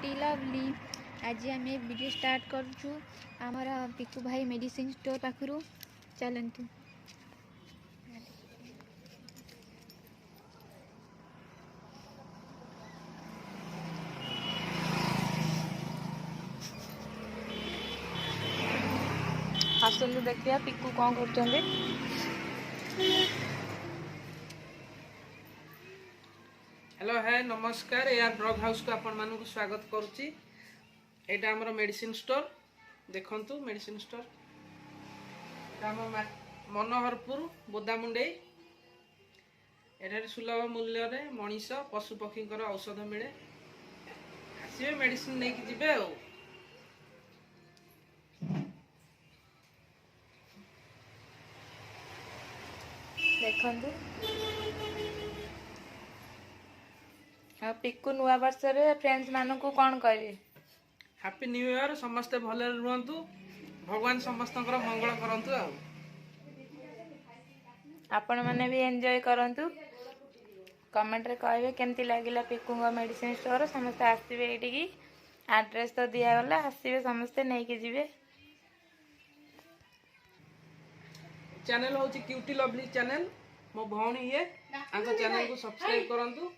Cutie lovely. आज आम video start करूँ आमर पिकू भाई मेडिसिन स्टोर पाखु चलतु। आसतु देखिए पिकू कौन कर। हेलो है नमस्कार एआर ड्रग हाउस को आपण मानक स्वागत करुच्ची। एटा हमर मेडिसिन स्टोर देखंतु मेडिसिन स्टोर मनोहरपुर बोदामुंडे। एठारे सुलभ मूल्य रे मनीष पशु पक्षी औषध मिले आसवे मेडिसिन नहीं कि जिबे। देखंतु पिकू नुआ वर्ष रे फ्रेंड्स मानू कौन कहे हैप्पी न्यू ईयर। समस्ते भले रुहंतु, भगवान समस्तଙ୍କର मंगल करंतु। आपण मैंने भी एंजॉय करंतु। कमेंट रे कहबे केमती लागिला पिकू मेडिसिन स्टोर। समस्ते आसबे एठी एड्रेस तो दिया गला, आसबे समस्ते नहीं कि जिवे। चैनल होची क्यूटी लवली चैनल। मो भौणी ये आंको चैनल को सब्सक्राइब करंतु।